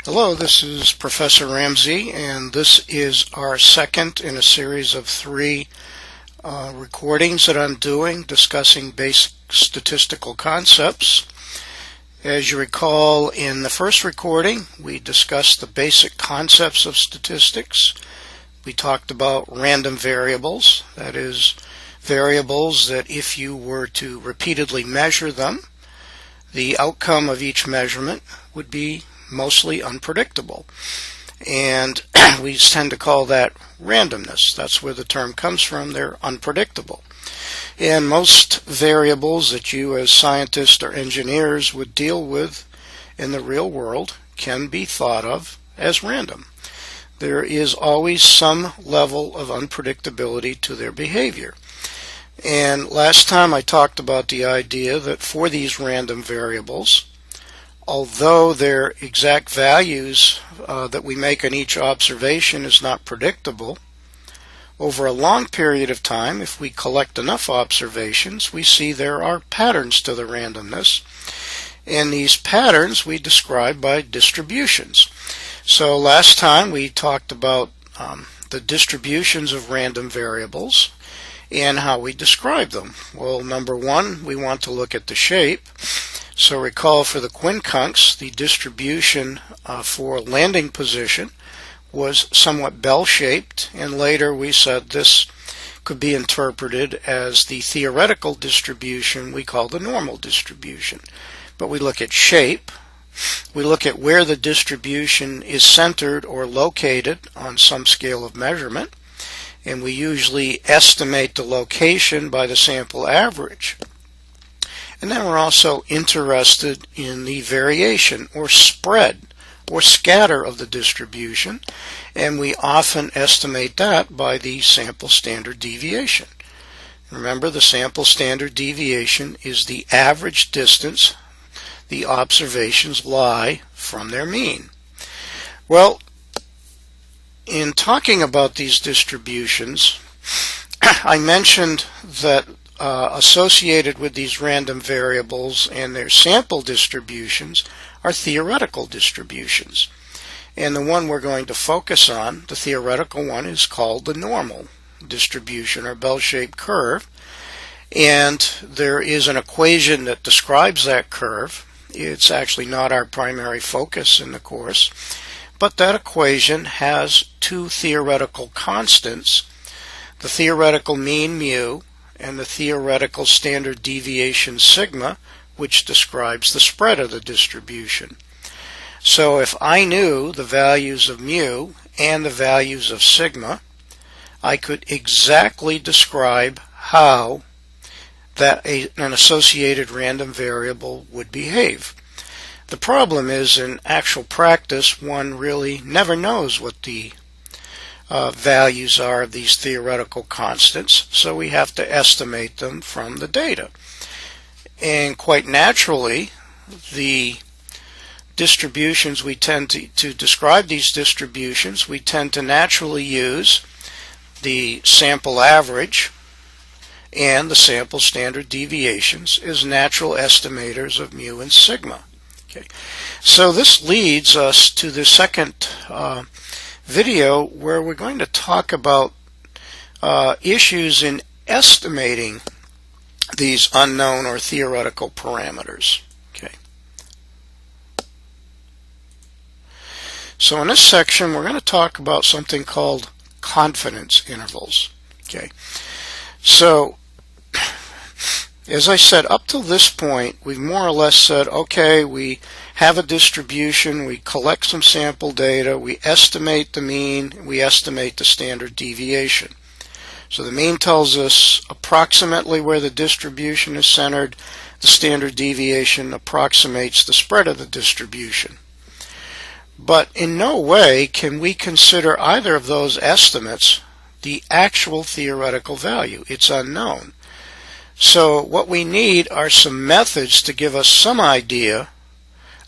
Hello, this is Professor Ramsey, and this is our second in a series of three recordings that I'm doing discussing basic statistical concepts. As you recall, in the first recording, we discussed the basic concepts of statistics. We talked about random variables, that is, variables that if you were to repeatedly measure them, the outcome of each measurement would be mostly unpredictable. And we tend to call that randomness. That's where the term comes from. They're unpredictable. And most variables that you as scientists or engineers would deal with in the real world can be thought of as random. There is always some level of unpredictability to their behavior. And last time I talked about the idea that for these random variables, although their exact values that we make on each observation is not predictable, over a long period of time, if we collect enough observations, we see there are patterns to the randomness. And these patterns we describe by distributions. So last time we talked about the distributions of random variables and how we describe them. Well, number one, we want to look at the shape. So recall for the quincunx, the distribution for landing position was somewhat bell-shaped, and later we said this could be interpreted as the theoretical distribution we call the normal distribution. But we look at shape, we look at where the distribution is centered or located on some scale of measurement, and we usually estimate the location by the sample average. And then we're also interested in the variation or spread or scatter of the distribution, and we often estimate that by the sample standard deviation. Remember, the sample standard deviation is the average distance the observations lie from their mean. Well, in talking about these distributions, I mentioned that associated with these random variables and their sample distributions are theoretical distributions. And the one we're going to focus on, the theoretical one, is called the normal distribution or bell-shaped curve. And there is an equation that describes that curve. It's actually not our primary focus in the course, but that equation has two theoretical constants, the theoretical mean mu and the theoretical standard deviation sigma, which describes the spread of the distribution. So if I knew the values of mu and the values of sigma, I could exactly describe how that an associated random variable would behave. The problem is, in actual practice, one really never knows what the values are of these theoretical constants, so we have to estimate them from the data. And quite naturally, the distributions we tend to describe these distributions, we tend to naturally use the sample average and the sample standard deviations as natural estimators of mu and sigma. Okay. So this leads us to the second video where we're going to talk about issues in estimating these unknown or theoretical parameters. Okay. So in this section we're going to talk about something called confidence intervals. Okay. So as I said, up till this point, we've more or less said, okay, we have a distribution, we collect some sample data, we estimate the mean, we estimate the standard deviation. So the mean tells us approximately where the distribution is centered, the standard deviation approximates the spread of the distribution. But in no way can we consider either of those estimates the actual theoretical value. It's unknown. So what we need are some methods to give us some idea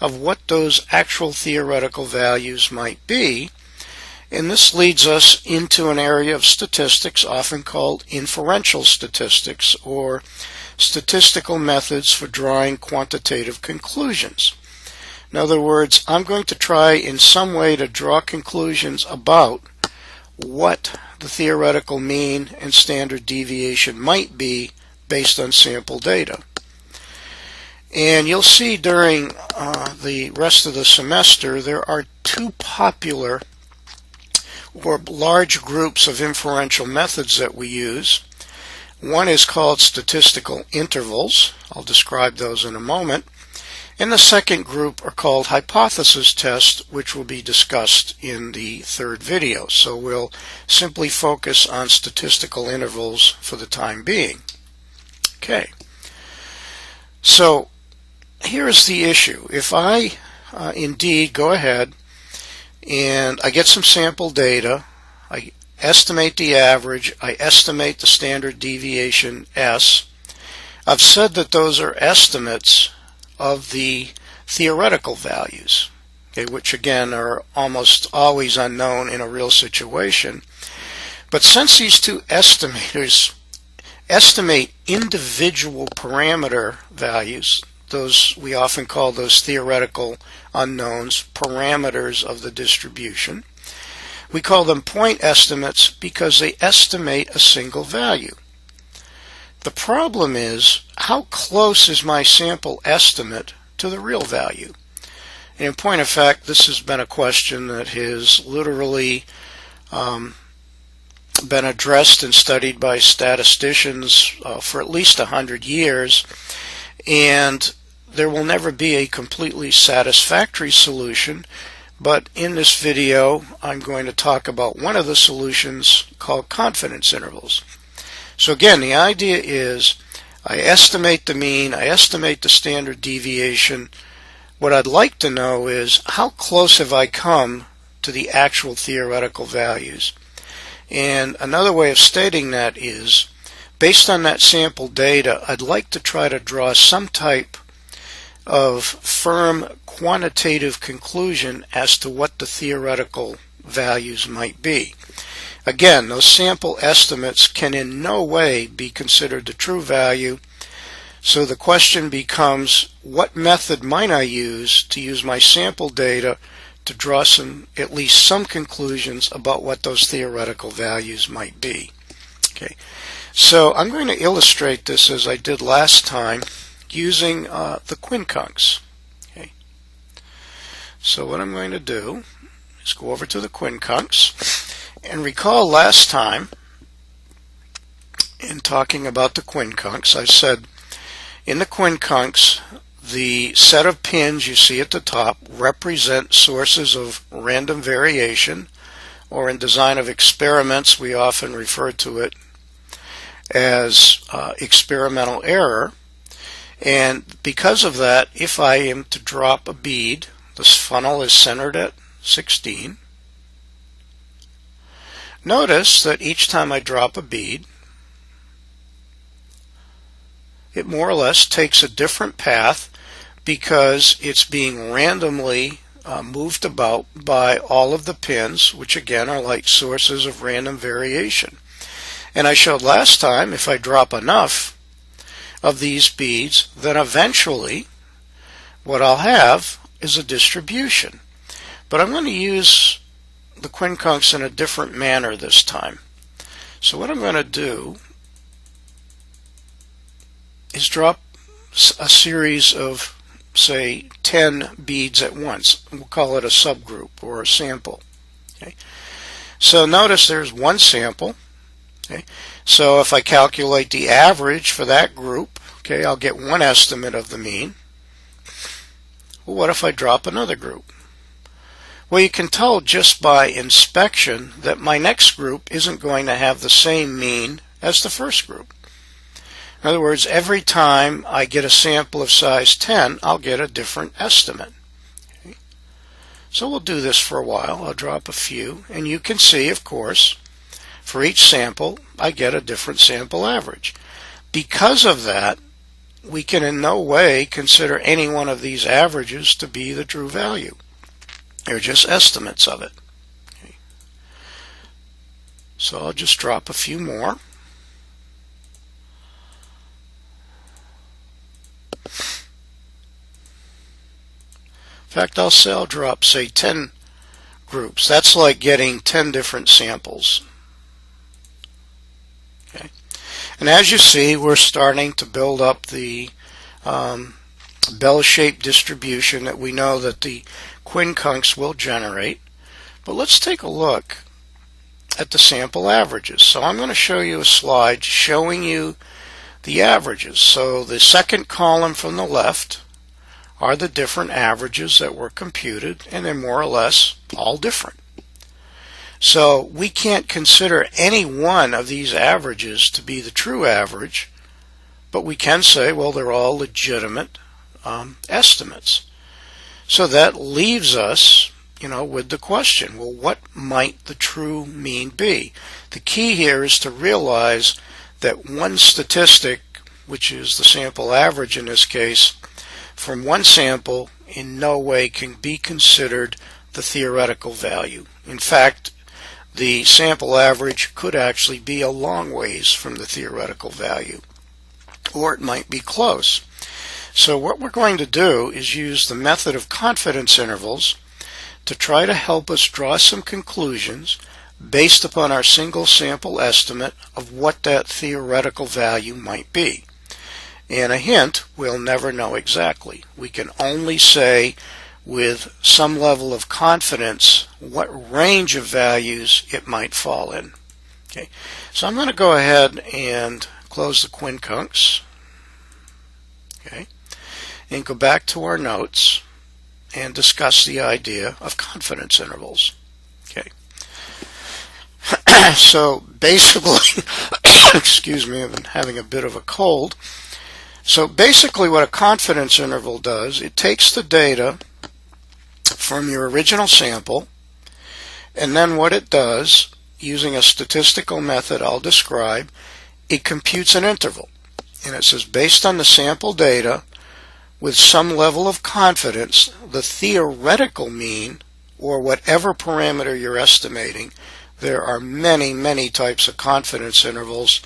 of what those actual theoretical values might be, and this leads us into an area of statistics often called inferential statistics, or statistical methods for drawing quantitative conclusions. In other words, I'm going to try in some way to draw conclusions about what the theoretical mean and standard deviation might be based on sample data. And you'll see during the rest of the semester there are two popular or large groups of inferential methods that we use. One is called statistical intervals. I'll describe those in a moment. And the second group are called hypothesis tests, which will be discussed in the third video. So we'll simply focus on statistical intervals for the time being. Okay. So here's the issue. If I indeed go ahead and I get some sample data, I estimate the average, I estimate the standard deviation S. I've said that those are estimates of the theoretical values, okay, which again are almost always unknown in a real situation. But since these two estimators estimate individual parameter values, those we often call those theoretical unknowns, parameters of the distribution. We call them point estimates because they estimate a single value. The problem is, how close is my sample estimate to the real value? And in point of fact, this has been a question that has literally been addressed and studied by statisticians for at least 100 years, and there will never be a completely satisfactory solution, but in this video I'm going to talk about one of the solutions called confidence intervals. So again, the idea is I estimate the mean, I estimate the standard deviation. What I'd like to know is how close have I come to the actual theoretical values. And another way of stating that is, based on that sample data, I'd like to try to draw some type of firm quantitative conclusion as to what the theoretical values might be. Again, those sample estimates can in no way be considered the true value, so the question becomes, what method might I use my sample data to draw at least some conclusions about what those theoretical values might be. Okay, so I'm going to illustrate this as I did last time using the quincunx. Okay, so what I'm going to do is go over to the quincunx, and recall last time in talking about the quincunx, I said in the quincunx the set of pins you see at the top represent sources of random variation, or in design of experiments we often refer to it as experimental error. And because of that, if I am to drop a bead, this funnel is centered at 16. Notice that each time I drop a bead, it more or less takes a different path because it's being randomly moved about by all of the pins, which again are like sources of random variation. And I showed last time, if I drop enough of these beads, then eventually what I'll have is a distribution. But I'm going to use the quincunx in a different manner this time. So what I'm going to do is drop a series of, say, 10 beads at once. We'll call it a subgroup or a sample. Okay. So notice there's one sample. Okay. So if I calculate the average for that group, okay, I'll get one estimate of the mean. Well, what if I drop another group? Well, you can tell just by inspection that my next group isn't going to have the same mean as the first group. In other words, every time I get a sample of size 10, I'll get a different estimate. Okay. So we'll do this for a while. I'll drop a few, and you can see, of course, for each sample, I get a different sample average. Because of that, we can in no way consider any one of these averages to be the true value. They're just estimates of it. Okay. So I'll just drop a few more. fact, I'll drop, say, 10 groups. That's like getting 10 different samples. Okay. And as you see, we're starting to build up the bell-shaped distribution that we know that the quincunx will generate. But let's take a look at the sample averages. So I'm going to show you a slide showing you the averages. So the second column from the left are the different averages that were computed, and they're more or less all different. So we can't consider any one of these averages to be the true average, but we can say, well, they're all legitimate estimates. So that leaves us, with the question, well, what might the true mean be? The key here is to realize that one statistic, which is the sample average in this case, from one sample in no way can be considered the theoretical value. In fact, the sample average could actually be a long ways from the theoretical value, or it might be close. So what we're going to do is use the method of confidence intervals to try to help us draw some conclusions based upon our single sample estimate of what that theoretical value might be. And a hint, we'll never know exactly. We can only say with some level of confidence what range of values it might fall in. Okay, so I'm going to go ahead and close the quincunx. Okay, and go back to our notes and discuss the idea of confidence intervals. Okay. So basically, excuse me, I've been having a bit of a cold. So basically what a confidence interval does, it takes the data from your original sample, and then what it does, using a statistical method I'll describe, it computes an interval. And it says based on the sample data, with some level of confidence, the theoretical mean, or whatever parameter you're estimating, there are many, many types of confidence intervals.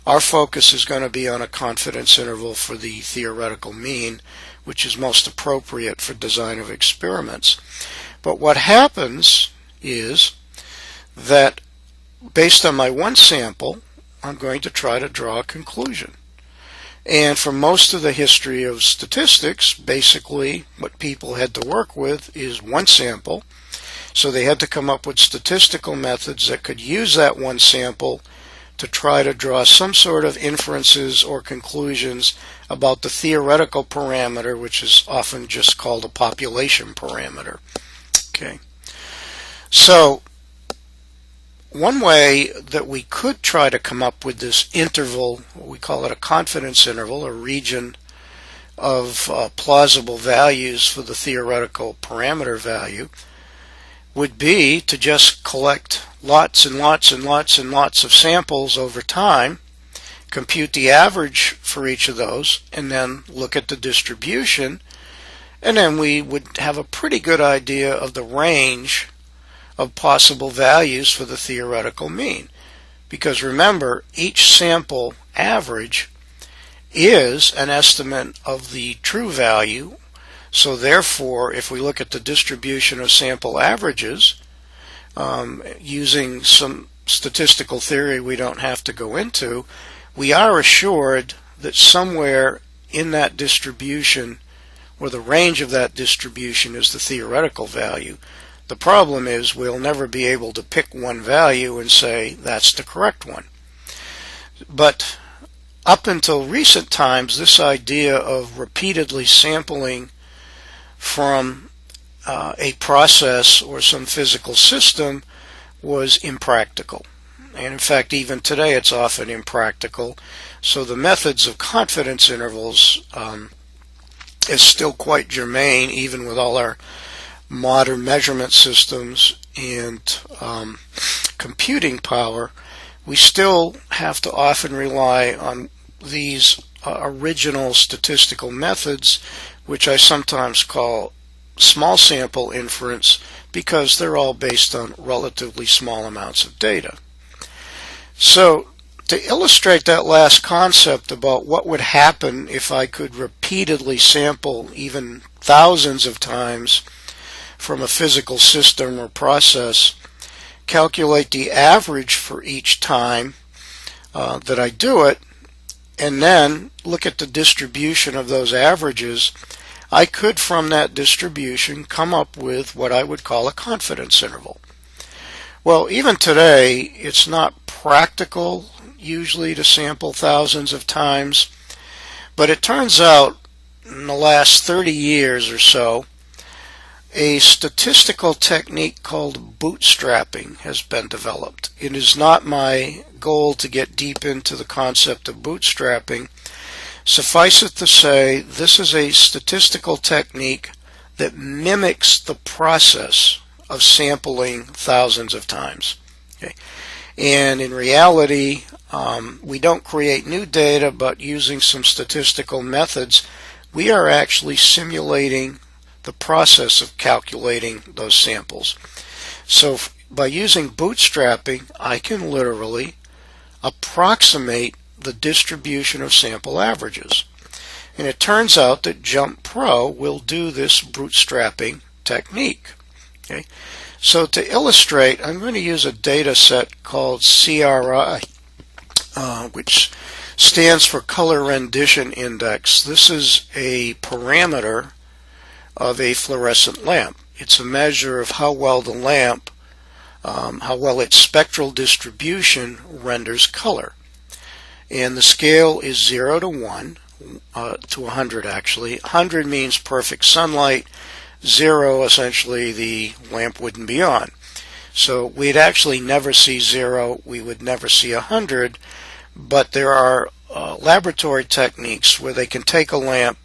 Our focus is going to be on a confidence interval for the theoretical mean, which is most appropriate for design of experiments. But what happens is that based on my one sample, I'm going to try to draw a conclusion. And for most of the history of statistics, basically what people had to work with is one sample. So they had to come up with statistical methods that could use that one sample to try to draw some sort of inferences or conclusions about the theoretical parameter, which is often just called a population parameter. Okay. So one way that we could try to come up with this interval, we call it a confidence interval, a region of plausible values for the theoretical parameter value, would be to just collect lots and lots and lots and lots of samples over time, compute the average for each of those, and then look at the distribution, and then we would have a pretty good idea of the range of possible values for the theoretical mean. Because remember, each sample average is an estimate of the true value. So therefore, if we look at the distribution of sample averages, using some statistical theory we don't have to go into, we are assured that somewhere in that distribution, or the range of that distribution, is the theoretical value. The problem is we'll never be able to pick one value and say that's the correct one. But up until recent times, this idea of repeatedly sampling from a process or some physical system was impractical. And in fact, even today it's often impractical. So the methods of confidence intervals is still quite germane, even with all our modern measurement systems and computing power. We still have to often rely on these original statistical methods, which I sometimes call small sample inference, because they're all based on relatively small amounts of data. So To illustrate that last concept about what would happen if I could repeatedly sample even thousands of times from a physical system or process, calculate the average for each time that I do it, and then look at the distribution of those averages, I could, from that distribution, come up with what I would call a confidence interval. Well, even today, it's not practical usually to sample thousands of times, but it turns out in the last 30 years or so, a statistical technique called bootstrapping has been developed. It is not my goal to get deep into the concept of bootstrapping. Suffice it to say, this is a statistical technique that mimics the process of sampling thousands of times. Okay. And in reality, we don't create new data, but using some statistical methods, we are actually simulating the process of calculating those samples. So by using bootstrapping, I can literally approximate the distribution of sample averages. And it turns out that Jump Pro will do this bootstrapping technique. Okay. So to illustrate, I'm going to use a data set called CRI, which stands for Color Rendition Index. This is a parameter of a fluorescent lamp. It's a measure of how well the lamp, how well its spectral distribution renders color. And the scale is 0 to 1, to 100 actually. 100 means perfect sunlight. 0, essentially, the lamp wouldn't be on. So we'd actually never see 0. We would never see 100. But there are laboratory techniques where they can take a lamp,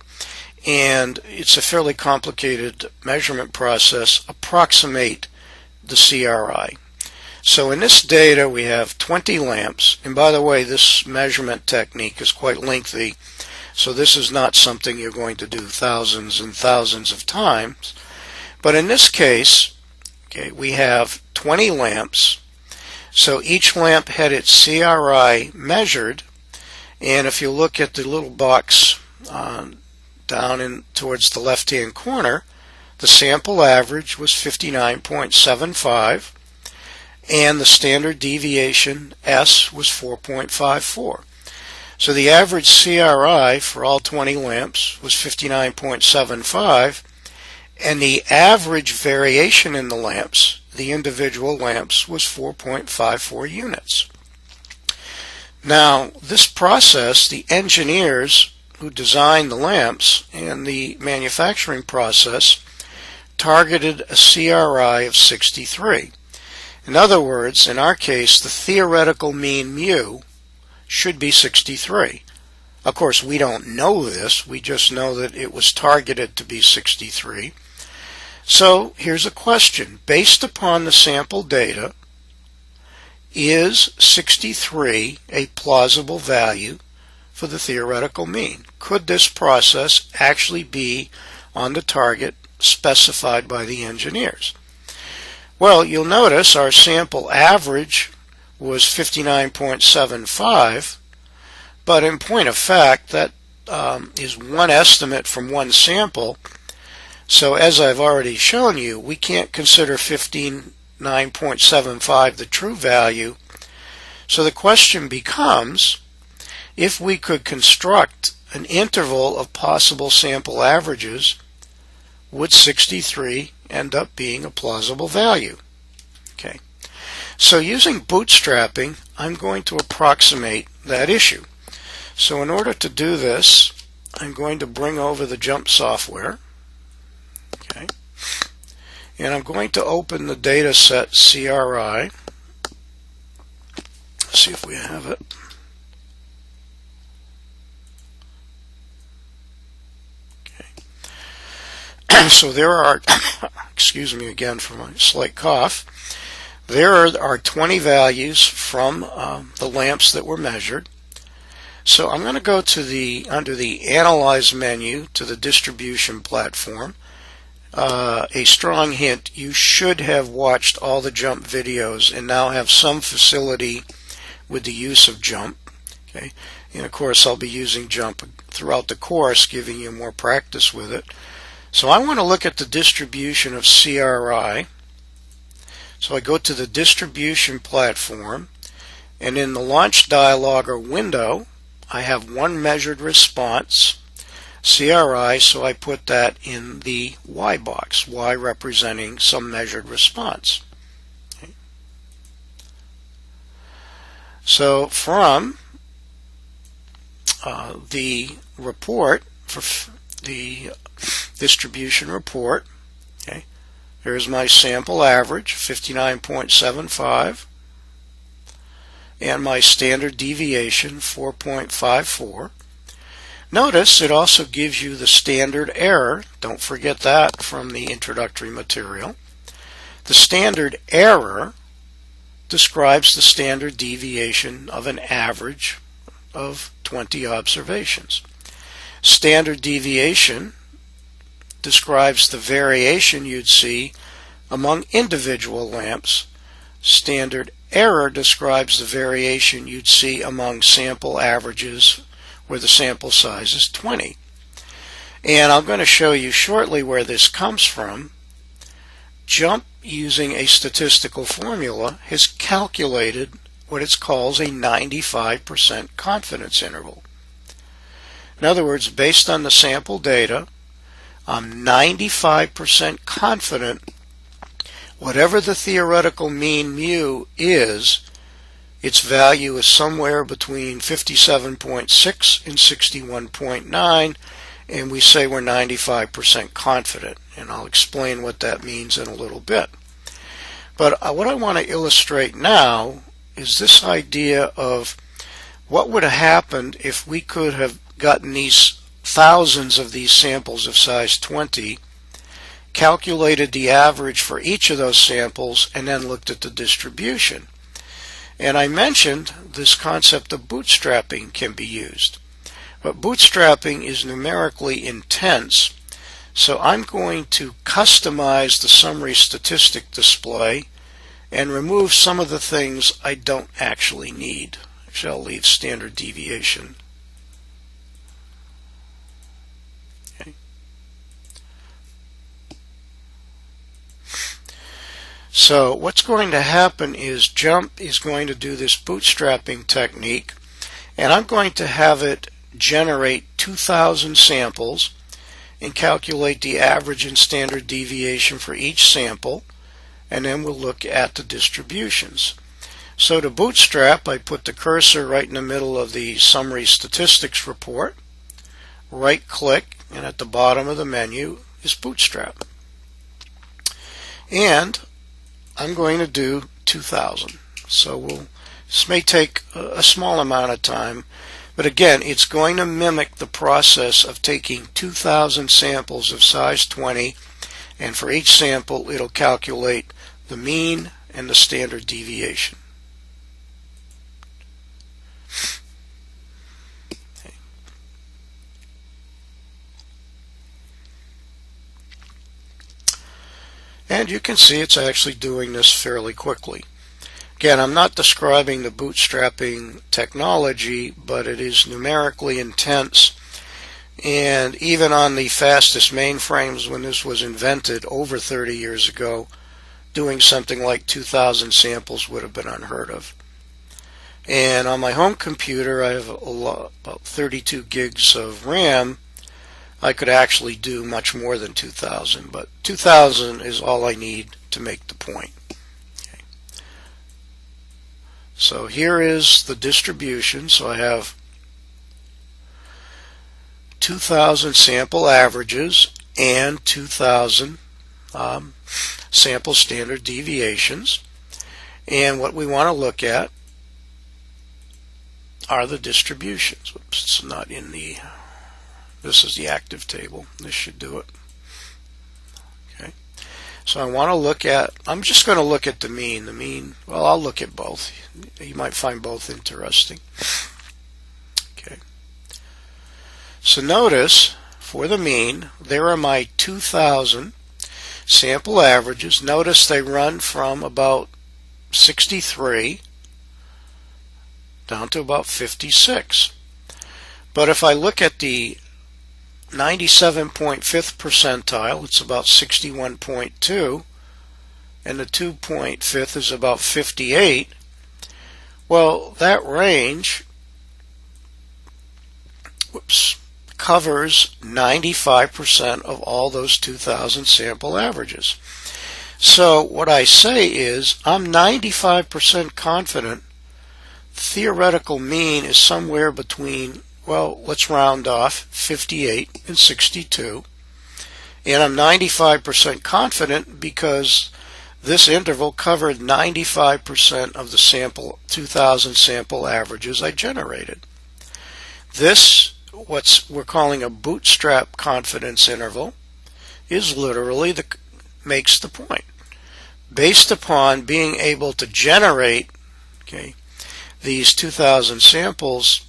and it's a fairly complicated measurement process, approximate the CRI. So in this data, we have 20 lamps. And by the way, this measurement technique is quite lengthy. So this is not something you're going to do thousands and thousands of times. But in this case, okay, we have 20 lamps. So each lamp had its CRI measured. And if you look at the little box down in towards the left-hand corner, the sample average was 59.75. And the standard deviation, S, was 4.54. So the average CRI for all 20 lamps was 59.75, and the average variation in the lamps, the individual lamps, was 4.54 units. Now, this process, the engineers who designed the lamps and the manufacturing process targeted a CRI of 63. In other words, in our case, the theoretical mean mu should be 63. Of course, we don't know this. We just know that it was targeted to be 63. So here's a question. Based upon the sample data, is 63 a plausible value for the theoretical mean? Could this process actually be on the target specified by the engineers? Well, you'll notice our sample average was 59.75, but in point of fact, that is one estimate from one sample. So as I've already shown you, we can't consider 59.75 the true value. So the question becomes, if we could construct an interval of possible sample averages, would 63 end up being a plausible value? Okay. So using bootstrapping, I'm going to approximate that issue. So in order to do this, I'm going to bring over the Jump software. Okay. And I'm going to open the data set CRI. Let's see if we have it. So there are, excuse me again for my slight cough, there are 20 values from the lamps that were measured. So I'm going to go to under the Analyze menu to the Distribution platform. A strong hint, you should have watched all the Jump videos and now have some facility with the use of jump. Okay, and of course I'll be using jump throughout the course, giving you more practice with it. So I want to look at the distribution of CRI. So I go to the distribution platform, and in the launch dialog or window I have one measured response, CRI, so I put that in the Y box, Y representing some measured response. Okay. So from the report, for the distribution report, okay, here's my sample average, 59.75, and my standard deviation, 4.54. Notice it also gives you the standard error. Don't forget that from the introductory material. The standard error describes the standard deviation of an average of 20 observations. Standard deviation describes the variation you'd see among individual lamps. Standard error describes the variation you'd see among sample averages where the sample size is 20. And I'm going to show you shortly where this comes from. JUMP, using a statistical formula, has calculated what it calls a 95% confidence interval. In other words, based on the sample data, I'm 95% confident whatever the theoretical mean mu is, its value is somewhere between 57.6 and 61.9, and we say we're 95% confident. And I'll explain what that means in a little bit. But what I want to illustrate now is this idea of what would have happened if we could have gotten these thousands of these samples of size 20, calculated the average for each of those samples, and then looked at the distribution. And I mentioned this concept of bootstrapping can be used. But bootstrapping is numerically intense, so I'm going to customize the summary statistic display and remove some of the things I don't actually need. Actually, I'll leave standard deviation. Okay. So what's going to happen is JUMP is going to do this bootstrapping technique, and I'm going to have it generate 2,000 samples and calculate the average and standard deviation for each sample, and then we'll look at the distributions. So to bootstrap, I put the cursor right in the middle of the summary statistics report, right click, and at the bottom of the menu is bootstrap. And I'm going to do 2,000. So this may take a small amount of time, but again, it's going to mimic the process of taking 2,000 samples of size 20, and for each sample it'll calculate the mean and the standard deviation. Okay. And you can see it's actually doing this fairly quickly. Again, I'm not describing the bootstrapping technology, but it is numerically intense. And even on the fastest mainframes when this was invented over 30 years ago, doing something like 2,000 samples would have been unheard of. And on my home computer, I have about 32 gigs of RAM. I could actually do much more than 2,000, but 2,000 is all I need to make the point. Okay. So here is the distribution. So I have 2,000 sample averages and 2,000 sample standard deviations. And what we want to look at are the distributions. Whoops, it's not in the... This is the active table. This should do it. Okay. So I want to look at... I'm just going to look at the mean. The mean, well, I'll look at both. You might find both interesting. Okay. So notice, for the mean, there are my 2,000 sample averages. Notice they run from about 63 down to about 56. But if I look at the 97.5th percentile, it's about 61.2, and the 2.5th is about 58. Well, that range covers 95% of all those 2,000 sample averages. So what I say is I'm 95% confident theoretical mean is somewhere between, well, let's round off, 58 and 62. And I'm 95% confident because this interval covered 95% of the 2,000 sample averages I generated. This, what we're calling a bootstrap confidence interval, is literally makes the point. Based upon being able to generate, these 2,000 samples,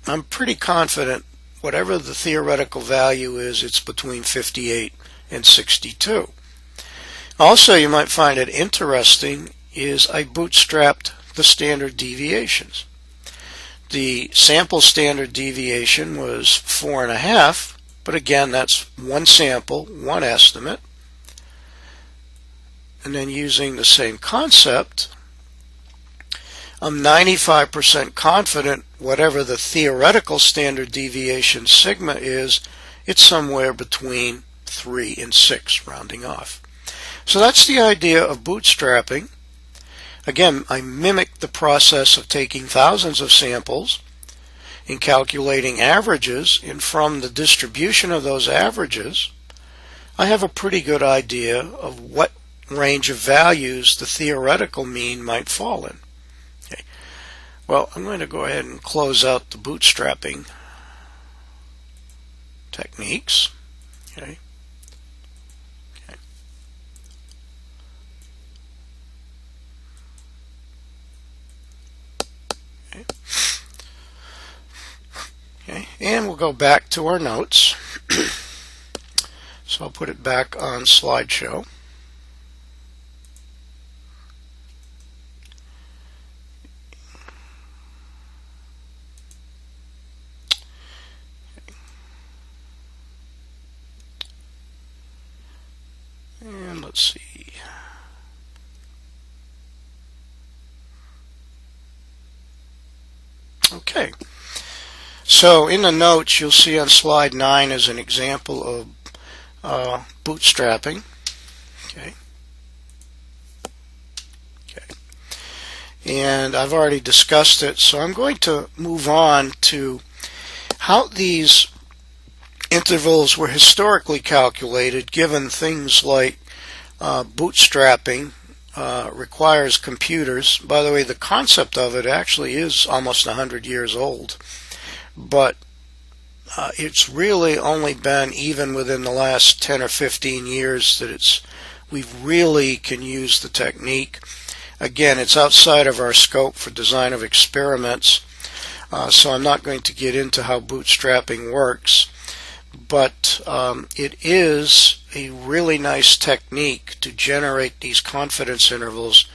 I'm pretty confident whatever the theoretical value is, it's between 58 and 62. Also, you might find it interesting is I bootstrapped the standard deviations. The sample standard deviation was 4.5, but again, that's one sample, one estimate. And then using the same concept, I'm 95% confident whatever the theoretical standard deviation sigma is, it's somewhere between 3 and 6, rounding off. So that's the idea of bootstrapping. Again, I mimic the process of taking thousands of samples and calculating averages, and from the distribution of those averages, I have a pretty good idea of what range of values the theoretical mean might fall in. Okay. Well, I'm going to go ahead and close out the bootstrapping techniques. Okay. Okay, and we'll go back to our notes. So I'll put it back on slideshow. And let's see. Okay. So in the notes, you'll see on slide 9 as an example of bootstrapping. Okay. And I've already discussed it, so I'm going to move on to how these intervals were historically calculated, given things like bootstrapping requires computers. By the way, the concept of it actually is almost 100 years old. But it's really only been even within the last 10 or 15 years that we really can use the technique. Again, it's outside of our scope for design of experiments, so I'm not going to get into how bootstrapping works, but it is a really nice technique to generate these confidence intervals.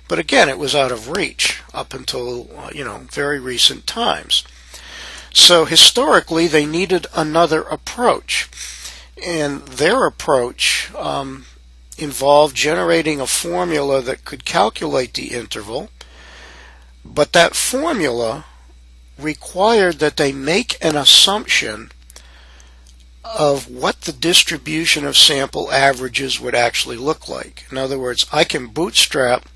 But again, it was out of reach up until very recent times. So historically, they needed another approach, and their approach involved generating a formula that could calculate the interval, but that formula required that they make an assumption of what the distribution of sample averages would actually look like. In other words, I can bootstrap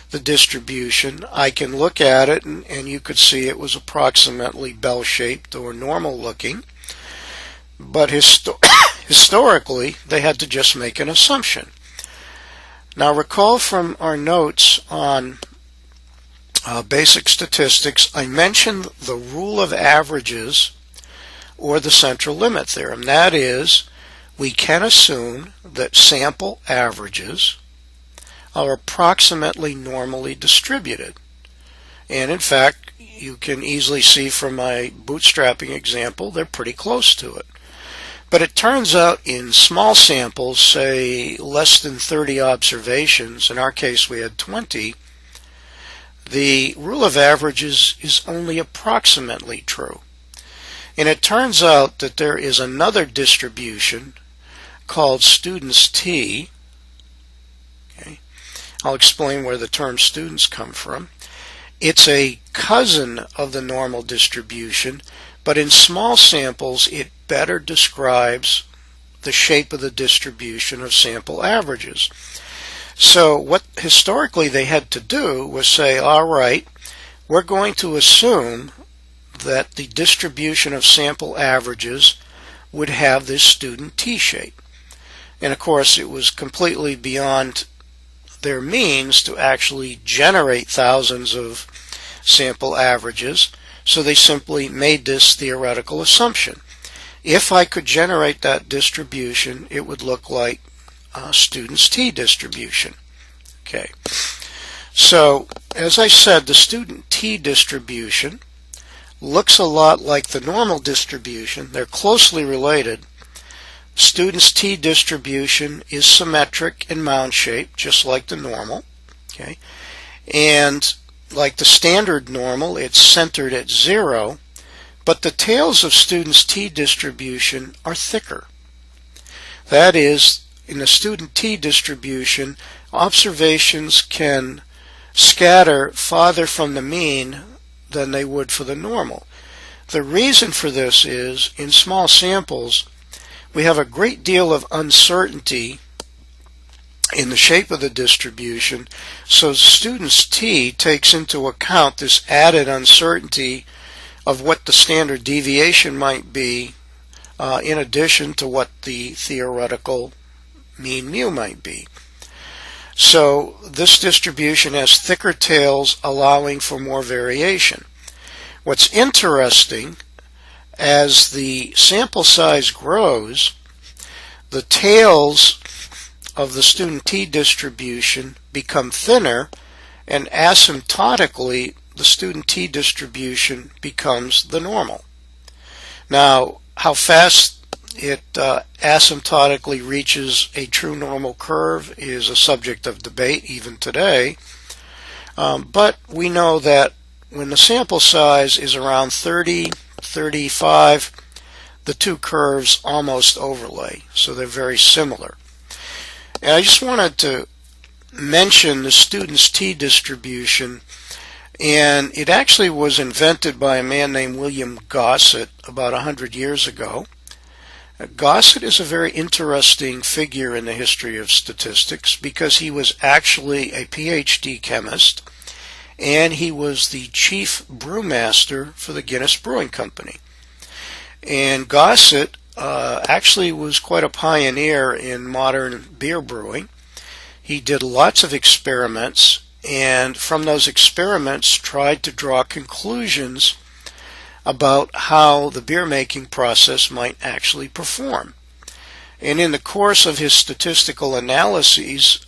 the distribution, I can look at it, and you could see it was approximately bell-shaped or normal looking, but historically they had to just make an assumption. Now recall from our notes on basic statistics, I mentioned the rule of averages or the central limit theorem. That is, we can assume that sample averages are approximately normally distributed. And in fact, you can easily see from my bootstrapping example, they're pretty close to it. But it turns out in small samples, say less than 30 observations, in our case we had 20, the rule of averages is only approximately true. And it turns out that there is another distribution called students t. Okay. I'll explain where the term students come from. It's a cousin of the normal distribution, but in small samples it better describes the shape of the distribution of sample averages. So what historically they had to do was say, all right, we're going to assume that the distribution of sample averages would have this student t shape. And of course it was completely beyond their means to actually generate thousands of sample averages, so they simply made this theoretical assumption. If I could generate that distribution, it would look like students t distribution. Okay. So, as I said, the student t distribution looks a lot like the normal distribution. They're closely related. Students t distribution is symmetric and mound shaped, just like the normal. Okay. And like the standard normal, it's centered at 0, but the tails of students t distribution are thicker. That is, in the student t distribution, observations can scatter farther from the mean than they would for the normal. The reason for this is, in small samples, we have a great deal of uncertainty in the shape of the distribution, so students t takes into account this added uncertainty of what the standard deviation might be, in addition to what the theoretical mean mu might be. So this distribution has thicker tails, allowing for more variation. What's interesting, as the sample size grows, the tails of the student t distribution become thinner, and asymptotically the student t distribution becomes the normal. Now, how fast it asymptotically reaches a true normal curve is a subject of debate even today, but we know that when the sample size is around 30, 35, the two curves almost overlay, so they're very similar. And I just wanted to mention the students t distribution, and it actually was invented by a man named William Gossett about 100 years ago. Gossett is a very interesting figure in the history of statistics because he was actually a PhD chemist, and he was the chief brewmaster for the Guinness Brewing Company. And Gossett actually was quite a pioneer in modern beer brewing. He did lots of experiments, and from those experiments tried to draw conclusions about how the beer making process might actually perform. And in the course of his statistical analyses,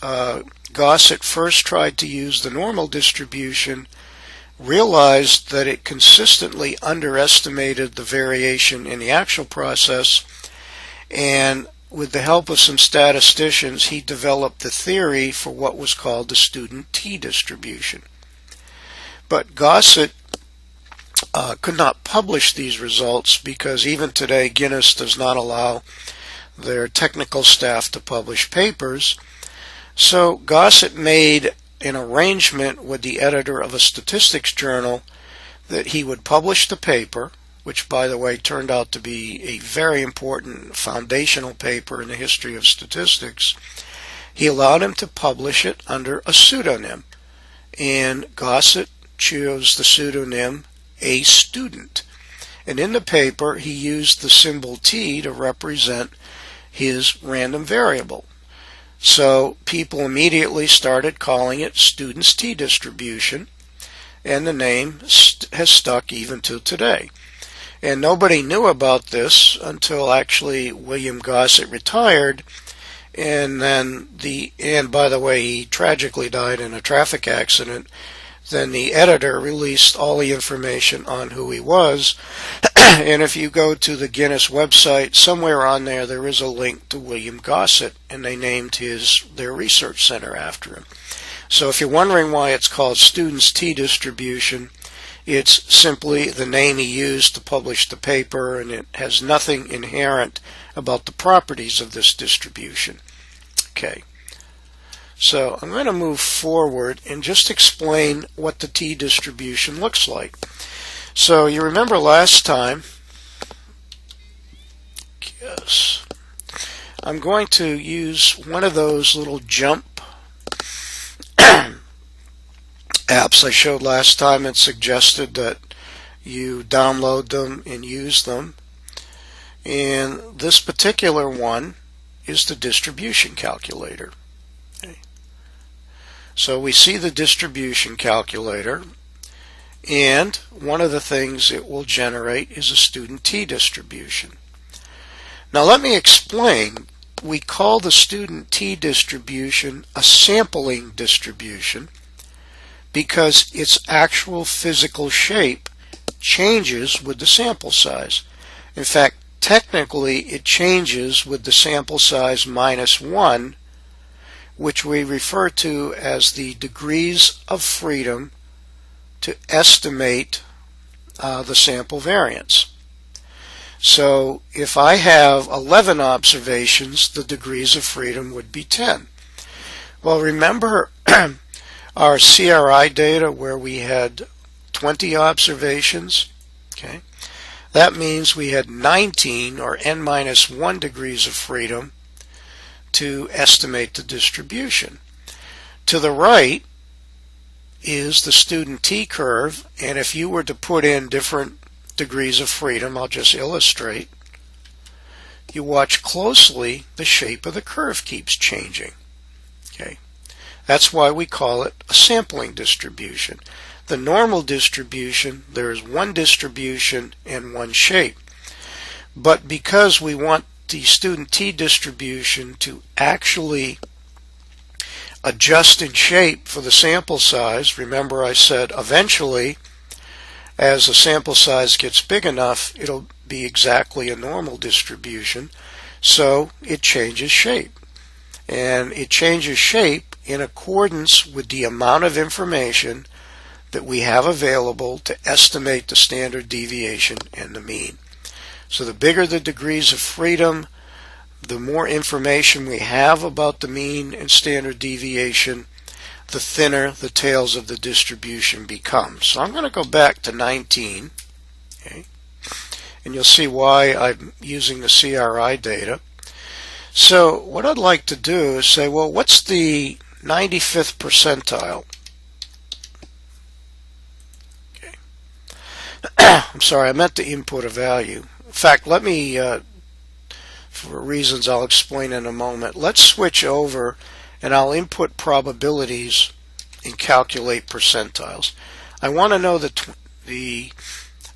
Gossett first tried to use the normal distribution, realized that it consistently underestimated the variation in the actual process, and with the help of some statisticians, he developed the theory for what was called the student t distribution. But Gossett could not publish these results because even today Guinness does not allow their technical staff to publish papers. So Gossett made an arrangement with the editor of a statistics journal that he would publish the paper, which by the way turned out to be a very important foundational paper in the history of statistics. He allowed him to publish it under a pseudonym, and Gossett chose the pseudonym A Student. And in the paper he used the symbol t to represent his random variable. So people immediately started calling it students t distribution, and the name has stuck even to today. And nobody knew about this until actually William Gossett retired, and by the way, he tragically died in a traffic accident then the editor released all the information on who he was. And if you go to the Guinness website, somewhere on there is a link to William Gossett, and they named their research center after him. So if you're wondering why it's called Student's T-distribution, it's simply the name he used to publish the paper, and it has nothing inherent about the properties of this distribution. Okay. So I'm going to move forward and just explain what the T-distribution looks like. So you remember last time, yes, I'm going to use one of those little jump apps I showed last time and suggested that you download them and use them. And this particular one is the distribution calculator. Okay. So we see the distribution calculator, and one of the things it will generate is a student T-distribution. Now let me explain. We call the student T-distribution a sampling distribution because its actual physical shape changes with the sample size. In fact, technically it changes with the sample size -1, which we refer to as the degrees of freedom to estimate the sample variance. So if I have 11 observations, the degrees of freedom would be 10. Well, remember our CRI data where we had 20 observations? Okay. That means we had 19 or n-1 degrees of freedom to estimate the distribution. To the right is the student T-curve, and if you were to put in different degrees of freedom, I'll just illustrate, you watch closely, the shape of the curve keeps changing. Okay. That's why we call it a sampling distribution. The normal distribution, there is one distribution and one shape. But because we want the student T-distribution to actually adjust in shape for the sample size, remember I said eventually, as the sample size gets big enough, it'll be exactly a normal distribution, so it changes shape. And it changes shape in accordance with the amount of information that we have available to estimate the standard deviation and the mean. So the bigger the degrees of freedom, the more information we have about the mean and standard deviation, the thinner the tails of the distribution become. So I'm going to go back to 19, okay, and you'll see why I'm using the CRI data. So what I'd like to do is say, well, what's the 95th percentile? Okay. I'm sorry, I meant to input a value. In fact, let me, for reasons I'll explain in a moment, let's switch over and I'll input probabilities and calculate percentiles. I want to know the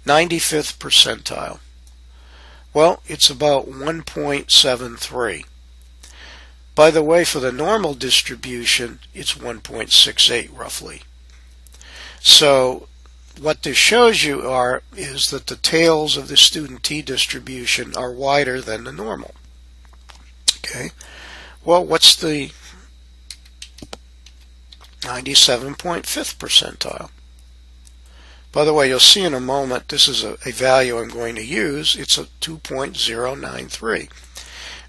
95th percentile. Well, it's about 1.73. By the way, for the normal distribution, it's 1.68 roughly. So what this shows you is that the tails of the student T-distribution are wider than the normal. Okay. Well, what's the 97.5th percentile? By the way, you'll see in a moment, this is a value I'm going to use. It's a 2.093.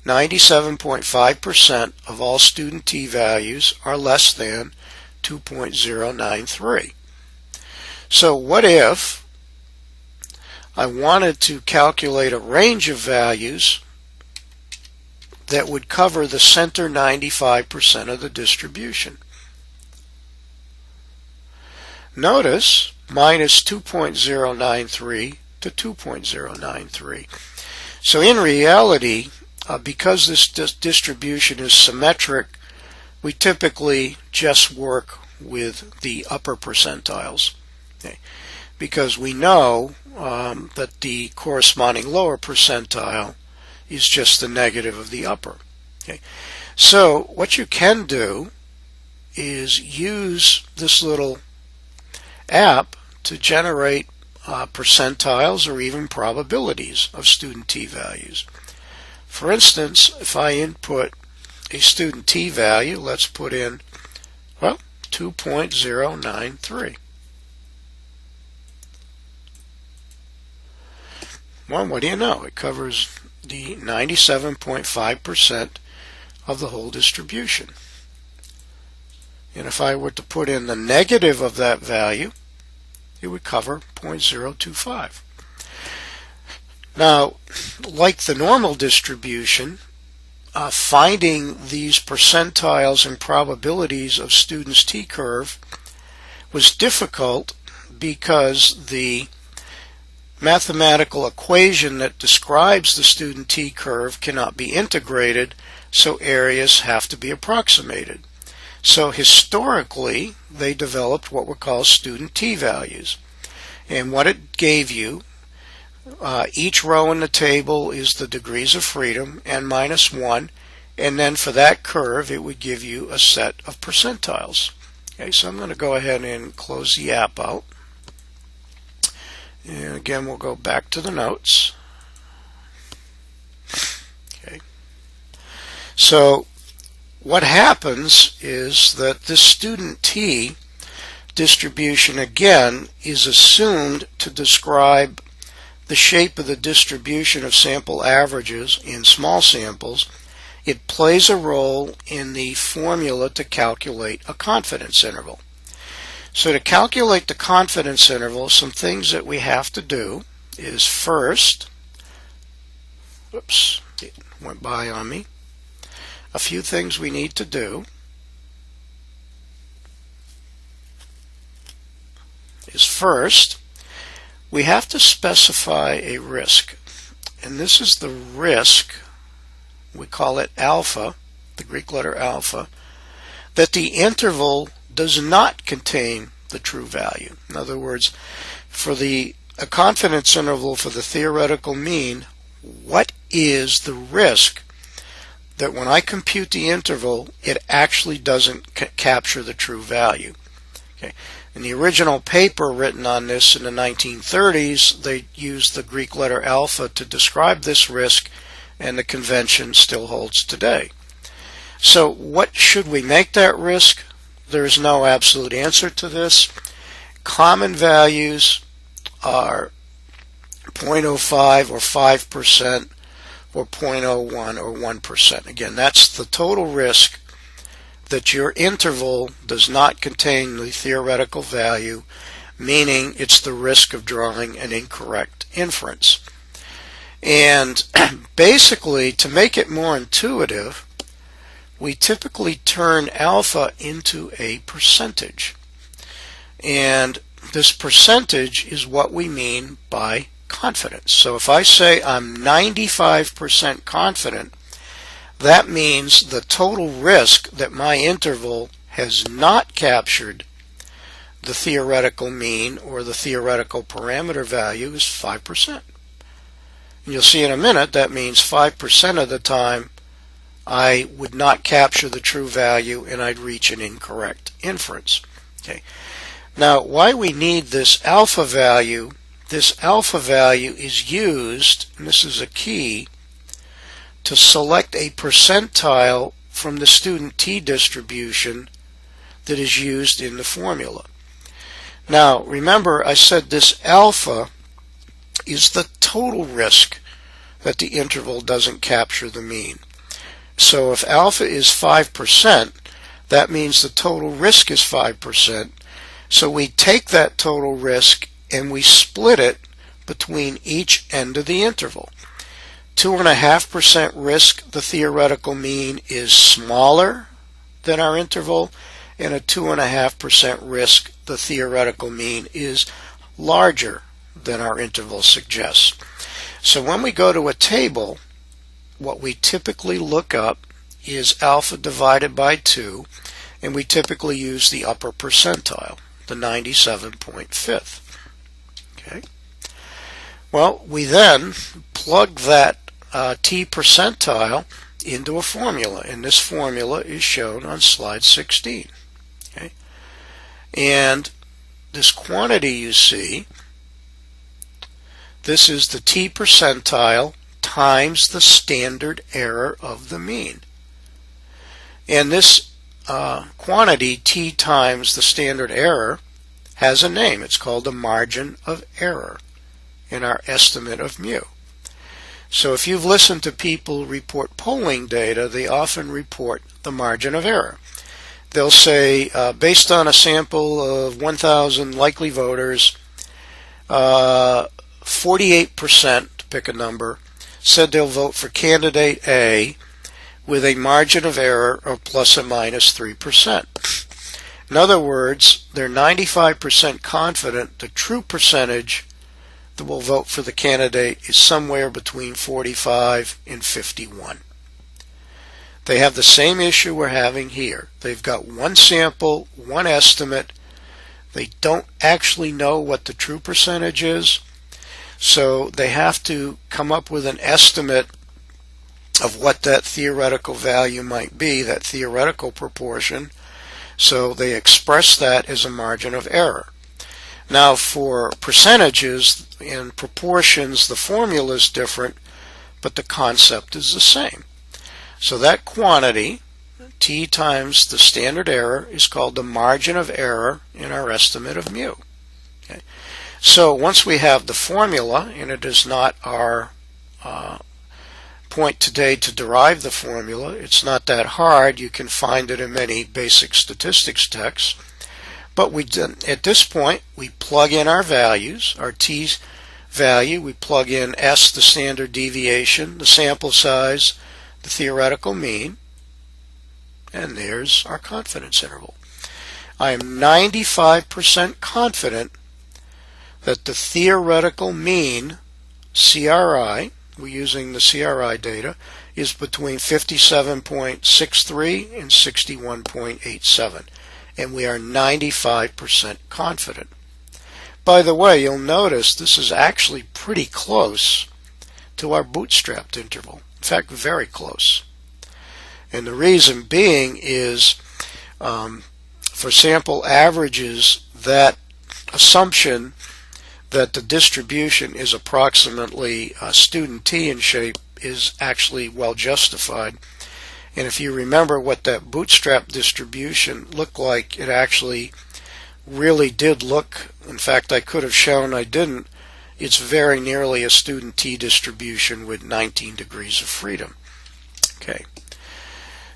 97.5% of all student T values are less than 2.093. So what if I wanted to calculate a range of values that would cover the center 95% of the distribution? Notice minus 2.093 to 2.093. So in reality, because this distribution is symmetric, we typically just work with the upper percentiles. Okay. Because we know that the corresponding lower percentile is just the negative of the upper. Okay. So what you can do is use this little app to generate percentiles or even probabilities of student t-values. For instance, if I input a student t-value, let's put in, well, 2.093. Well, what do you know? It covers the 97.5% of the whole distribution. And if I were to put in the negative of that value, it would cover 0.025. Now, like the normal distribution, finding these percentiles and probabilities of students' t-curve was difficult because the mathematical equation that describes the student t-curve cannot be integrated, so areas have to be approximated. So historically, they developed what were called student t-values. And what it gave you, each row in the table is the degrees of freedom, n minus 1, and then for that curve, it would give you a set of percentiles. Okay, so I'm going to go ahead and close the app out. And again, we'll go back to the notes. Okay. So what happens is that this student t distribution again is assumed to describe the shape of the distribution of sample averages in small samples. It plays a role in the formula to calculate a confidence interval. So to calculate the confidence interval, some things that we have to do is first, oops, it went by on me. A few things we need to do is first, we have to specify a risk. And this is the risk, we call it alpha, the Greek letter alpha, that the interval does not contain the true value. In other words, for a confidence interval for the theoretical mean, what is the risk that when I compute the interval, it actually doesn't capture the true value? Okay. In the original paper written on this in the 1930s, they used the Greek letter alpha to describe this risk, and the convention still holds today. So what should we make that risk? There is no absolute answer to this. Common values are 0.05 or 5% or 0.01 or 1%. Again, that's the total risk that your interval does not contain the theoretical value, meaning it's the risk of drawing an incorrect inference. And basically, to make it more intuitive, we typically turn alpha into a percentage. And this percentage is what we mean by confidence. So if I say I'm 95% confident, that means the total risk that my interval has not captured the theoretical mean or the theoretical parameter value is 5%. And you'll see in a minute that means 5% of the time I would not capture the true value and I'd reach an incorrect inference. Okay. Now, why we need this alpha value is used, and this is a key, to select a percentile from the student t distribution that is used in the formula. Now, remember I said this alpha is the total risk that the interval doesn't capture the mean. So if alpha is 5%, that means the total risk is 5%. So we take that total risk and we split it between each end of the interval. 2.5% risk, the theoretical mean is smaller than our interval, and a 2.5% risk, the theoretical mean is larger than our interval suggests. So when we go to a table, what we typically look up is alpha divided by 2, and we typically use the upper percentile, the 97.5th. Okay. Well, we then plug that t percentile into a formula, and this formula is shown on slide 16. Okay. And this quantity you see, this is the t percentile times the standard error of the mean. And this quantity, t times the standard error, has a name. It's called the margin of error in our estimate of mu. So if you've listened to people report polling data, they often report the margin of error. They'll say, based on a sample of 1,000 likely voters, 48%, to pick a number, said they'll vote for candidate A with a margin of error of plus or minus 3%. In other words, they're 95% confident the true percentage that will vote for the candidate is somewhere between 45 and 51. They have the same issue we're having here. They've got one sample, one estimate. They don't actually know what the true percentage is, so they have to come up with an estimate of what that theoretical value might be, that theoretical proportion. So they express that as a margin of error. Now for percentages and proportions, the formula is different, but the concept is the same. So that quantity, t times the standard error, is called the margin of error in our estimate of mu. Okay. So once we have the formula, and it is not our point today to derive the formula, it's not that hard. You can find it in many basic statistics texts. But at this point, we plug in our values, our t value, we plug in s, the standard deviation, the sample size, the theoretical mean, and there's our confidence interval. I am 95% confident that the theoretical mean, CRI, we're using the CRI data, is between 57.63 and 61.87. And we are 95% confident. By the way, you'll notice this is actually pretty close to our bootstrapped interval. In fact, very close. And the reason being is for sample averages, that assumption that the distribution is approximately student t in shape is actually well justified. And if you remember what that bootstrap distribution looked like, it actually really did look, in fact I could have shown I didn't, it's very nearly a student t distribution with 19 degrees of freedom. Okay,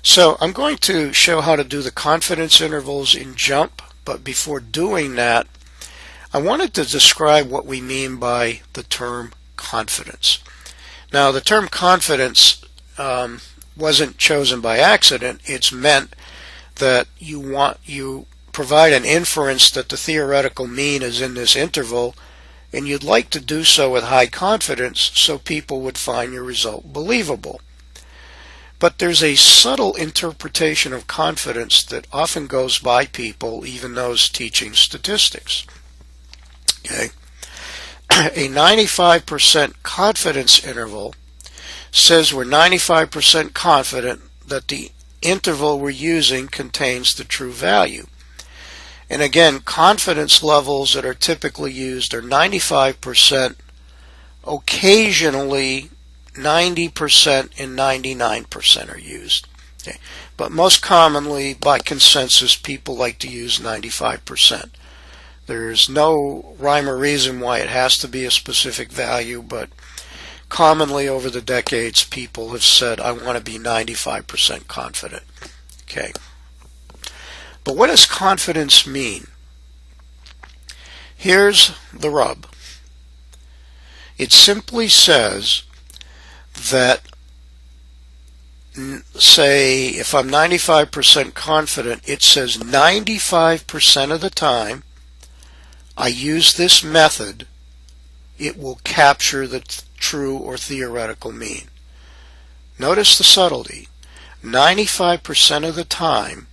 so I'm going to show how to do the confidence intervals in JUMP, but before doing that, I wanted to describe what we mean by the term confidence. Now the term confidence wasn't chosen by accident. It's meant that you provide an inference that the theoretical mean is in this interval, and you'd like to do so with high confidence so people would find your result believable. But there's a subtle interpretation of confidence that often goes by people, even those teaching statistics. Okay. A 95% confidence interval says we're 95% confident that the interval we're using contains the true value. And again, confidence levels that are typically used are 95%, occasionally 90% and 99% are used. Okay. But most commonly, by consensus, people like to use 95%. There's no rhyme or reason why it has to be a specific value, but commonly over the decades, people have said, I want to be 95% confident. Okay. But what does confidence mean? Here's the rub. It simply says that, say, if I'm 95% confident, it says 95% of the time I use this method, it will capture the true or theoretical mean. Notice the subtlety. 95% of the time,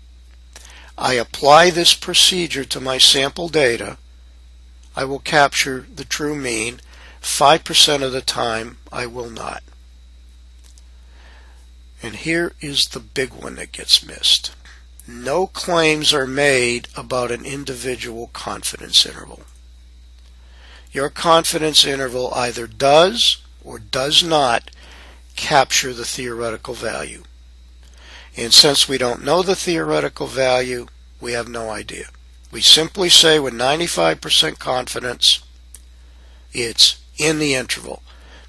I apply this procedure to my sample data, I will capture the true mean. 5% of the time, I will not. And here is the big one that gets missed. no claims are made about an individual confidence interval. Your confidence interval either does or does not capture the theoretical value. And since we don't know the theoretical value, we have no idea. We simply say with 95% confidence, it's in the interval,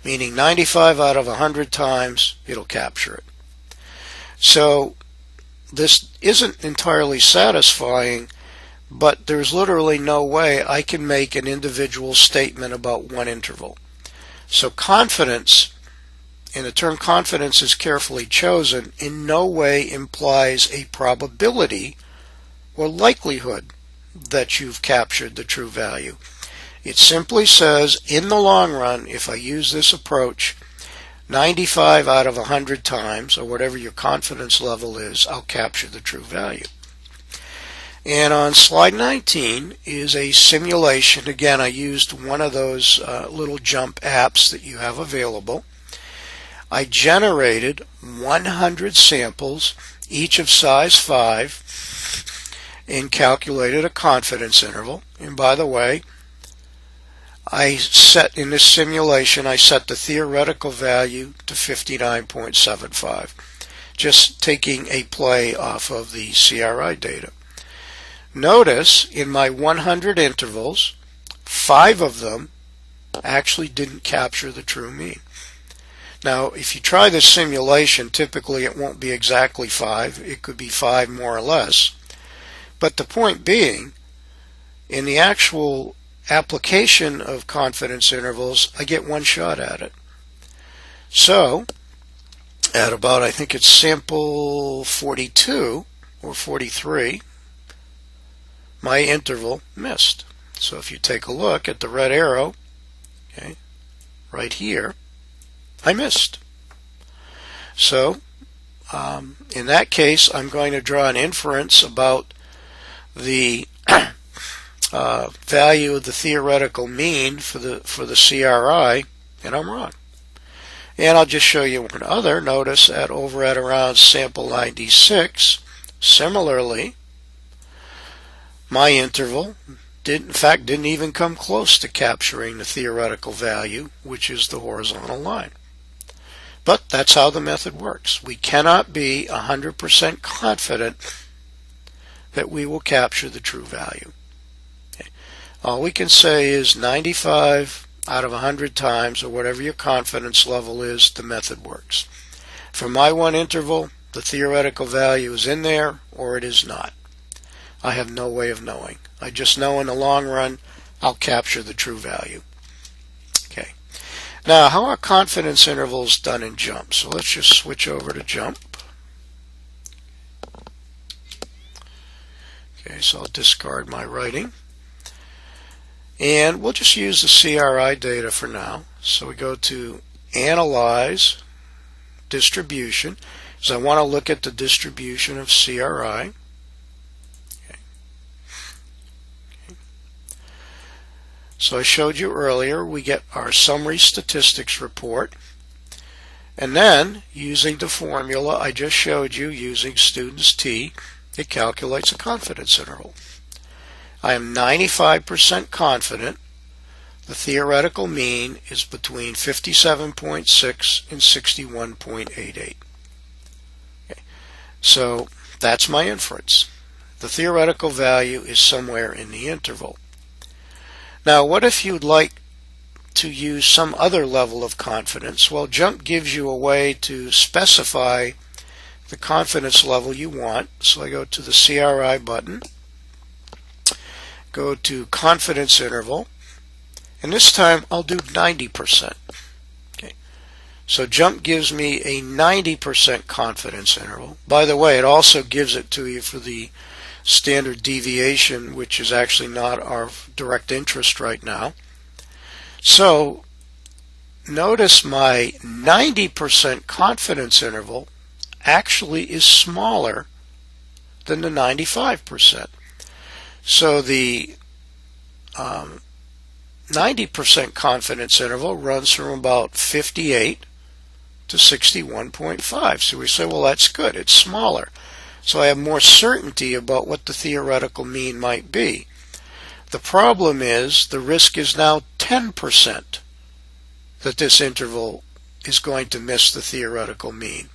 meaning 95 out of 100 times it'll capture it. So this isn't entirely satisfying, but there's literally no way I can make an individual statement about one interval. So confidence, and the term confidence is carefully chosen, in no way implies a probability or likelihood that you've captured the true value. It simply says, in the long run, if I use this approach, 95 out of 100 times, or whatever your confidence level is, I'll capture the true value. And on slide 19 is a simulation. Again, I used one of those little jump apps that you have available. I generated 100 samples, each of size 5, and calculated a confidence interval. And by the way, in this simulation, I set the theoretical value to 59.75, just taking a play off of the CRI data. Notice in my 100 intervals, 5 of them actually didn't capture the true mean. Now, if you try this simulation, typically it won't be exactly 5. It could be 5 more or less. But the point being, in the actual application of confidence intervals, I get one shot at it. So, at about, I think it's sample 42 or 43, my interval missed. So if you take a look at the red arrow, okay, right here, I missed. So, in that case, I'm going to draw an inference about the value of the theoretical mean for the CRI, and I'm wrong. And I'll just show you one other. Notice over at around sample 96, similarly, my interval didn't even come close to capturing the theoretical value, which is the horizontal line. But that's how the method works. We cannot be 100% confident that we will capture the true value. Okay. All we can say is 95 out of 100 times, or whatever your confidence level is, the method works. For my one interval, the theoretical value is in there or it is not. I have no way of knowing. I just know in the long run I'll capture the true value. Okay. Now, how are confidence intervals done in JUMP? So let's just switch over to JUMP. Okay, so I'll discard my writing. And we'll just use the CRI data for now. So we go to Analyze, Distribution, because I want to look at the distribution of CRI. So I showed you earlier, we get our summary statistics report, and then using the formula I just showed you using students T, it calculates a confidence interval. I am 95% confident the theoretical mean is between 57.6 and 61.88. Okay. So that's my inference. The theoretical value is somewhere in the interval. Now, what if you'd like to use some other level of confidence? Well, JUMP gives you a way to specify the confidence level you want. So I go to the CRI button, go to confidence interval, and this time I'll do 90%. Okay. So JUMP gives me a 90% confidence interval. By the way, it also gives it to you for the standard deviation, which is actually not our direct interest right now. So notice my 90% confidence interval actually is smaller than the 95%. So the 90% confidence interval runs from about 58 to 61.5. So we say, well, that's good. It's smaller. So I have more certainty about what the theoretical mean might be. The problem is the risk is now 10% that this interval is going to miss the theoretical mean.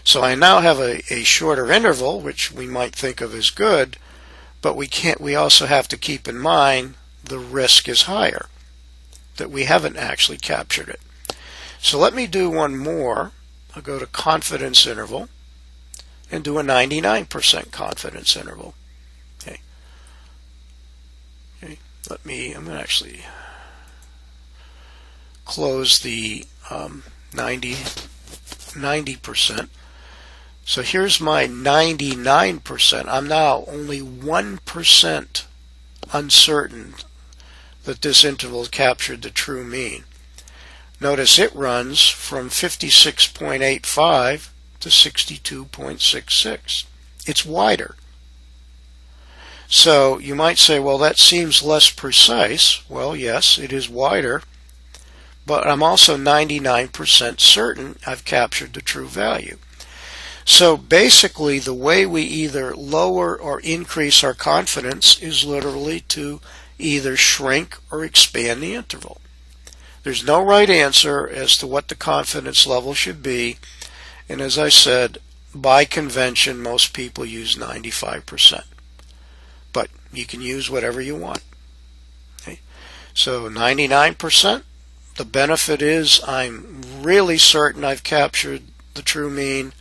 So I now have a shorter interval, which we might think of as good, but we also have to keep in mind the risk is higher, that we haven't actually captured it. So let me do one more. I'll go to confidence interval and do a 99% confidence interval. Okay. I'm going to actually close the 90%. So here's my 99%. I'm now only 1% uncertain that this interval captured the true mean. Notice it runs from 56.85 to 62.66. It's wider. So you might say, well, that seems less precise. Well, yes, it is wider, but I'm also 99% certain I've captured the true value. So basically, the way we either lower or increase our confidence is literally to either shrink or expand the interval. There's no right answer as to what the confidence level should be, and as I said, by convention, most people use 95%. But you can use whatever you want. Okay? So 99%, the benefit is I'm really certain I've captured the true mean.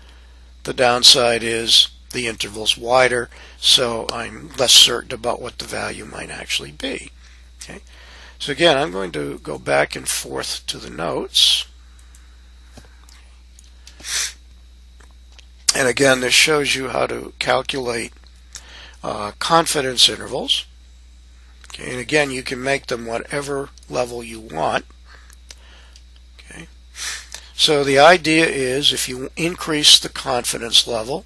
The downside is the interval's wider, so I'm less certain about what the value might actually be. Okay? So again, I'm going to go back and forth to the notes. And again, this shows you how to calculate confidence intervals. Okay? And again, you can make them whatever level you want. Okay? So the idea is if you increase the confidence level,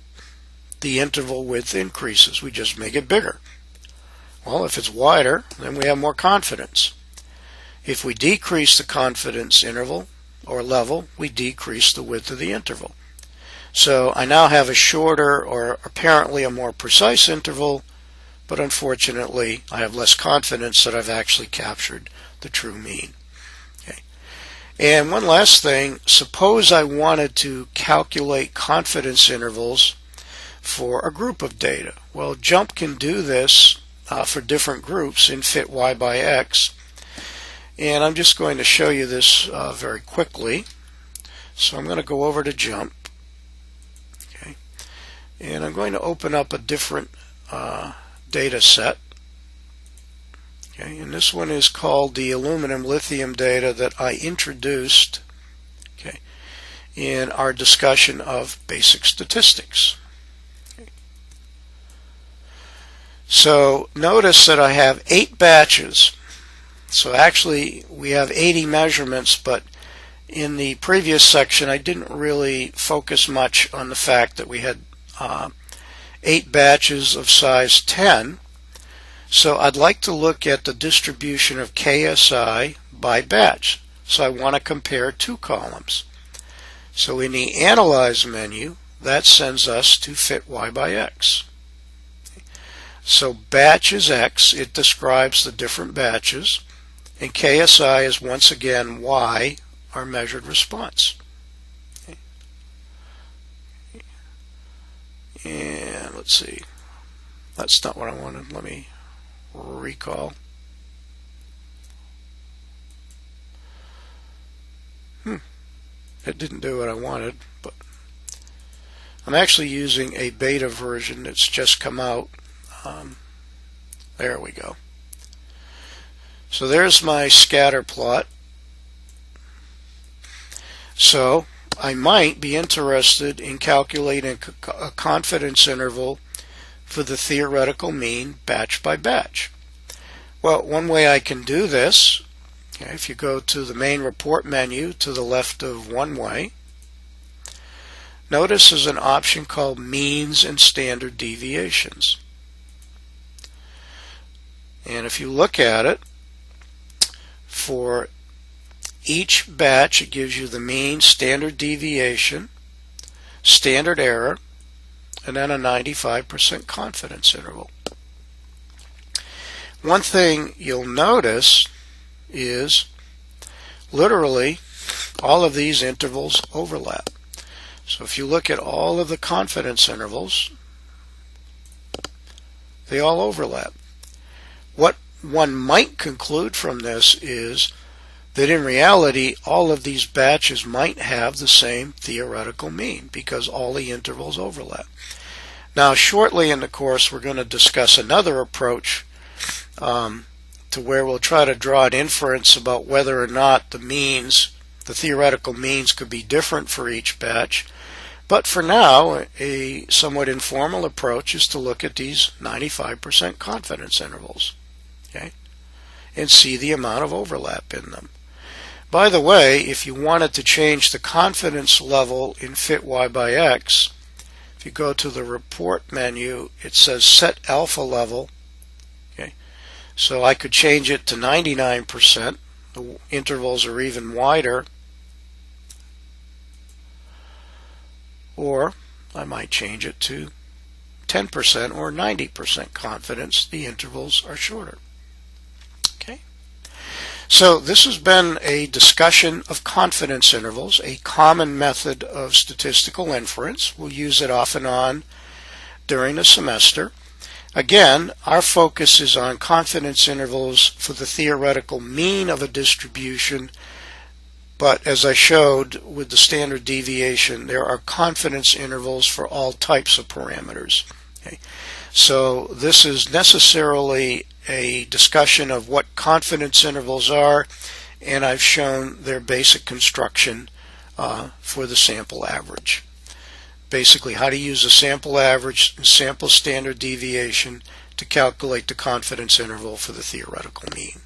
the interval width increases. We just make it bigger. Well, if it's wider, then we have more confidence. If we decrease the confidence interval or level, we decrease the width of the interval. So I now have a shorter or apparently a more precise interval, but unfortunately I have less confidence that I've actually captured the true mean. Okay. And one last thing, suppose I wanted to calculate confidence intervals for a group of data. Well, JUMP can do this for different groups in fit y by x. And I'm just going to show you this very quickly. So I'm going to go over to JUMP. Okay. And I'm going to open up a different data set. Okay. And this one is called the aluminum lithium data that I introduced in our discussion of basic statistics. Okay. So notice that I have 8 batches. So actually we have 80 measurements, but in the previous section I didn't really focus much on the fact that we had 8 batches of size 10. So I'd like to look at the distribution of KSI by batch. So I want to compare 2 columns. So in the Analyze menu, that sends us to fit y by x. So batch is x, it describes the different batches, and KSI is once again y, our measured response. And let's see, that's not what I wanted. Let me recall. It didn't do what I wanted, but I'm actually using a beta version that's just come out. There we go. So there's my scatter plot. So I might be interested in calculating a confidence interval for the theoretical mean batch by batch. Well, one way I can do this, if you go to the main report menu to the left of one way, notice there's an option called means and standard deviations. And if you look at it, for each batch it gives you the mean, standard deviation, standard error, and then a 95% confidence interval. One thing you'll notice is literally all of these intervals overlap. So if you look at all of the confidence intervals, they all overlap. What one might conclude from this is that in reality all of these batches might have the same theoretical mean because all the intervals overlap. Now shortly in the course we're going to discuss another approach to where we'll try to draw an inference about whether or not the theoretical means could be different for each batch. But for now, a somewhat informal approach is to look at these 95% confidence intervals, okay, and see the amount of overlap in them. By the way, if you wanted to change the confidence level in fit y by x, if you go to the report menu, it says set alpha level. Okay, so I could change it to 99%. The intervals are even wider. Or I might change it to 10% or 90% confidence. The intervals are shorter. Okay. So this has been a discussion of confidence intervals, a common method of statistical inference. We'll use it off and on during the semester. Again, our focus is on confidence intervals for the theoretical mean of a distribution. But as I showed with the standard deviation, there are confidence intervals for all types of parameters. Okay. So this is necessarily a discussion of what confidence intervals are, and I've shown their basic construction for the sample average. Basically, how to use a sample average and sample standard deviation to calculate the confidence interval for the theoretical mean.